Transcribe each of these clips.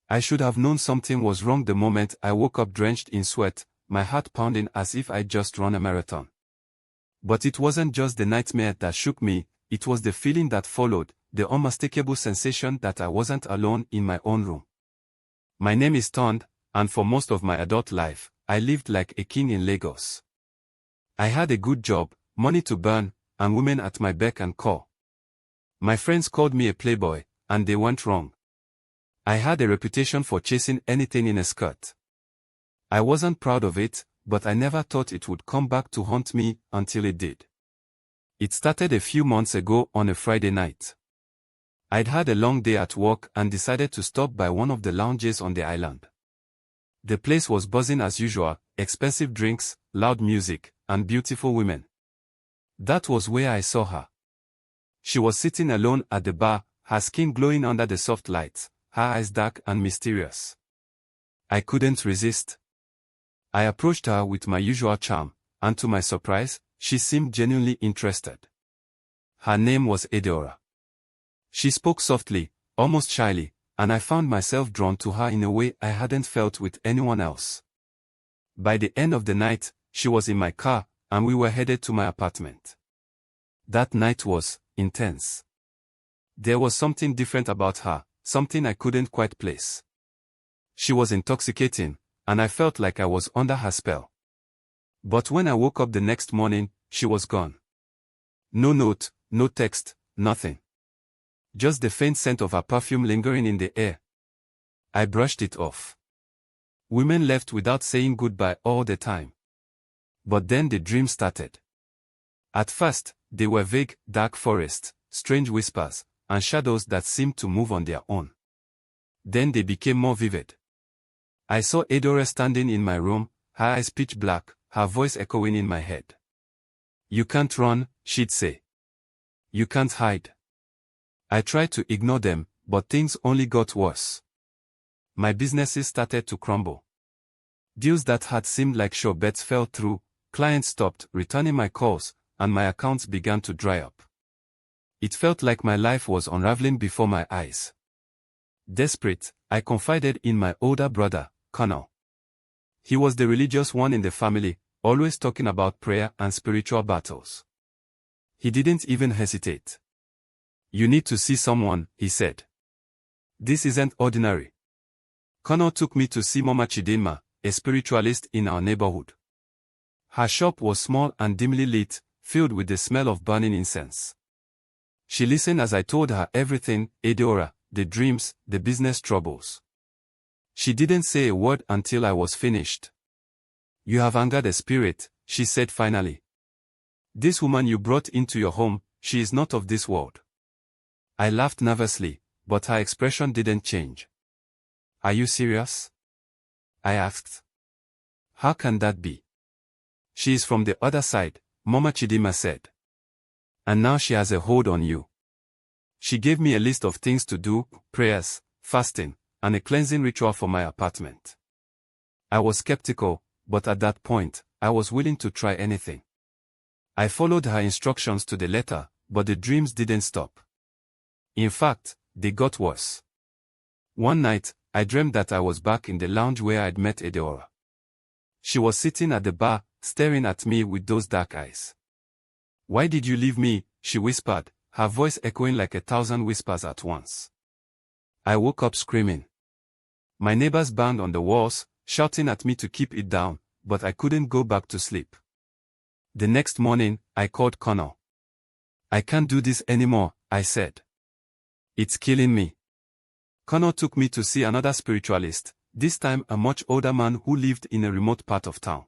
I should have known something was wrong the moment I woke up drenched in sweat, my heart pounding as if I'd just run a marathon. But it wasn't just the nightmare that shook me, it was the feeling that followed, the unmistakable sensation that I wasn't alone in my own room. My name is Tunde, and for most of my adult life, I lived like a king in Lagos. I had a good job, money to burn, and women at my beck and call. My friends called me a playboy, and they weren't wrong. I had a reputation for chasing anything in a skirt. I wasn't proud of it, but I never thought it would come back to haunt me until it did. It started a few months ago on a Friday night. I'd had a long day at work and decided to stop by one of the lounges on the island. The place was buzzing as usual, expensive drinks, loud music, and beautiful women. That was where I saw her. She was sitting alone at the bar, her skin glowing under the soft lights, her eyes dark and mysterious. I couldn't resist. I approached her with my usual charm, and to my surprise, she seemed genuinely interested. Her name was Adaora. She spoke softly, almost shyly, and I found myself drawn to her in a way I hadn't felt with anyone else. By the end of the night, she was in my car, and we were headed to my apartment. That night was intense. There was something different about her, something I couldn't quite place. She was intoxicating, and I felt like I was under her spell. But when I woke up the next morning, she was gone. No note, no text, nothing. Just the faint scent of her perfume lingering in the air. I brushed it off. Women left without saying goodbye all the time. But then the dream started. At first, they were vague, dark forests, strange whispers, and shadows that seemed to move on their own. Then they became more vivid. I saw Adaora standing in my room, her eyes pitch black, her voice echoing in my head. "You can't run," she'd say. "You can't hide." I tried to ignore them, but things only got worse. My businesses started to crumble. Deals that had seemed like sure bets fell through, clients stopped returning my calls, and my accounts began to dry up. It felt like my life was unraveling before my eyes. Desperate, I confided in my older brother, Connor. He was the religious one in the family, always talking about prayer and spiritual battles. He didn't even hesitate. "You need to see someone," he said. "This isn't ordinary." Connor took me to see Mama Chidinma, a spiritualist in our neighborhood. Her shop was small and dimly lit, filled with the smell of burning incense. She listened as I told her everything, Adaora, the dreams, the business troubles. She didn't say a word until I was finished. "You have angered a spirit," she said finally. "This woman you brought into your home, she is not of this world." I laughed nervously, but her expression didn't change. "Are you serious?" I asked. "How can that be?" "She is from the other side," Mama Chidima said. "And now she has a hold on you." She gave me a list of things to do, prayers, fasting, and a cleansing ritual for my apartment. I was skeptical, but at that point, I was willing to try anything. I followed her instructions to the letter, but the dreams didn't stop. In fact, they got worse. One night, I dreamed that I was back in the lounge where I'd met Adaora. She was sitting at the bar, staring at me with those dark eyes. "Why did you leave me?" she whispered, her voice echoing like 1,000 whispers at once. I woke up screaming. My neighbors banged on the walls, shouting at me to keep it down, but I couldn't go back to sleep. The next morning, I called Connor. "I can't do this anymore," I said. "It's killing me." Connor took me to see another spiritualist, this time a much older man who lived in a remote part of town.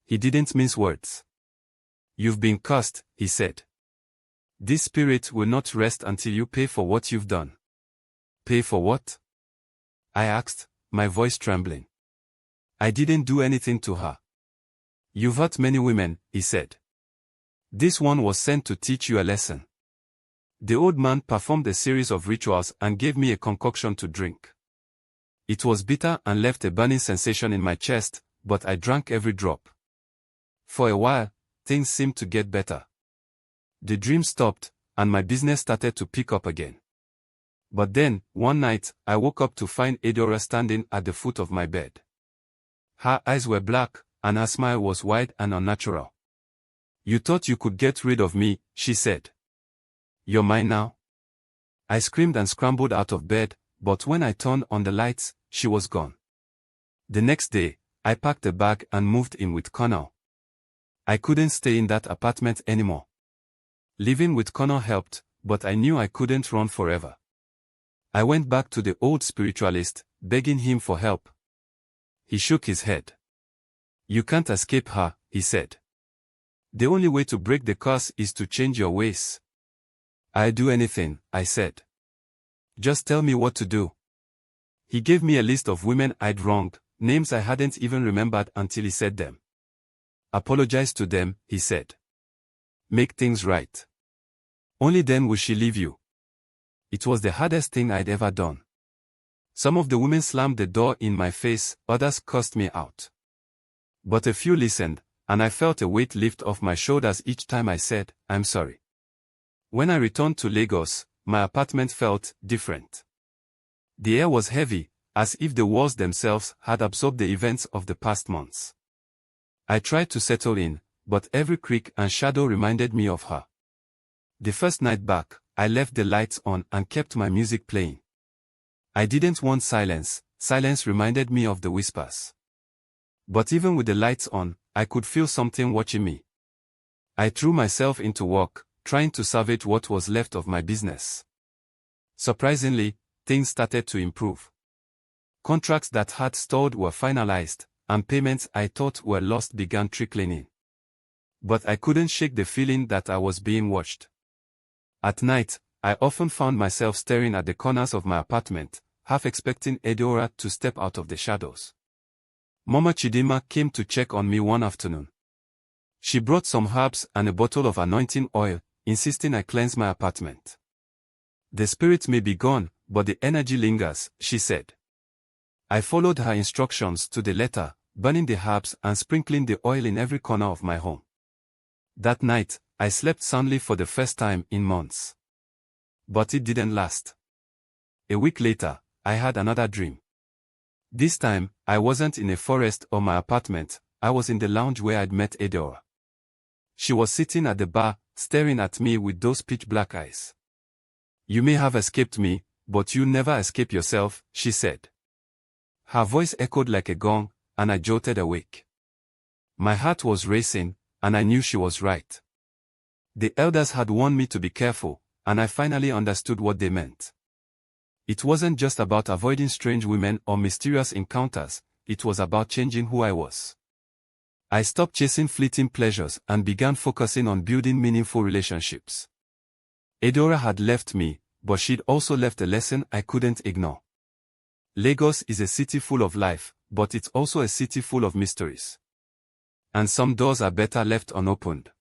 He didn't mince words. "You've been cursed," he said. "This spirit will not rest until you pay for what you've done." "Pay for what?" I asked, my voice trembling. "I didn't do anything to her." "You've hurt many women," he said. "This one was sent to teach you a lesson." The old man performed a series of rituals and gave me a concoction to drink. It was bitter and left a burning sensation in my chest, but I drank every drop. For a while, things seemed to get better. The dream stopped, and my business started to pick up again. But then, one night, I woke up to find Adaora standing at the foot of my bed. Her eyes were black, and her smile was wide and unnatural. "You thought you could get rid of me," she said. "You're mine now?" I screamed and scrambled out of bed, but when I turned on the lights, she was gone. The next day, I packed a bag and moved in with Connor. I couldn't stay in that apartment anymore. Living with Connor helped, but I knew I couldn't run forever. I went back to the old spiritualist, begging him for help. He shook his head. "You can't escape her," he said. "The only way to break the curse is to change your ways." "I'll do anything," I said. "Just tell me what to do." He gave me a list of women I'd wronged, names I hadn't even remembered until he said them. "Apologize to them," he said. "Make things right. Only then will she leave you." It was the hardest thing I'd ever done. Some of the women slammed the door in my face, others cursed me out. But a few listened, and I felt a weight lift off my shoulders each time I said, "I'm sorry." When I returned to Lagos, my apartment felt different. The air was heavy, as if the walls themselves had absorbed the events of the past months. I tried to settle in, but every creak and shadow reminded me of her. The first night back, I left the lights on and kept my music playing. I didn't want silence, silence reminded me of the whispers. But even with the lights on, I could feel something watching me. I threw myself into work, trying to salvage what was left of my business. Surprisingly, things started to improve. Contracts that had stalled were finalized, and payments I thought were lost began trickling in. But I couldn't shake the feeling that I was being watched. At night, I often found myself staring at the corners of my apartment, half expecting Adaora to step out of the shadows. Mama Chidima came to check on me one afternoon. She brought some herbs and a bottle of anointing oil, insisting I cleanse my apartment. "The spirit may be gone, but the energy lingers," she said. I followed her instructions to the letter, burning the herbs and sprinkling the oil in every corner of my home. That night, I slept soundly for the first time in months. But it didn't last. A week later, I had another dream. This time, I wasn't in a forest or my apartment, I was in the lounge where I'd met Adaora. She was sitting at the bar, staring at me with those pitch-black eyes. "You may have escaped me, but you never escape yourself," she said. Her voice echoed like a gong, and I jolted awake. My heart was racing, and I knew she was right. The elders had warned me to be careful, and I finally understood what they meant. It wasn't just about avoiding strange women or mysterious encounters, it was about changing who I was. I stopped chasing fleeting pleasures and began focusing on building meaningful relationships. Adaora had left me, but she'd also left a lesson I couldn't ignore. Lagos is a city full of life, but it's also a city full of mysteries. And some doors are better left unopened.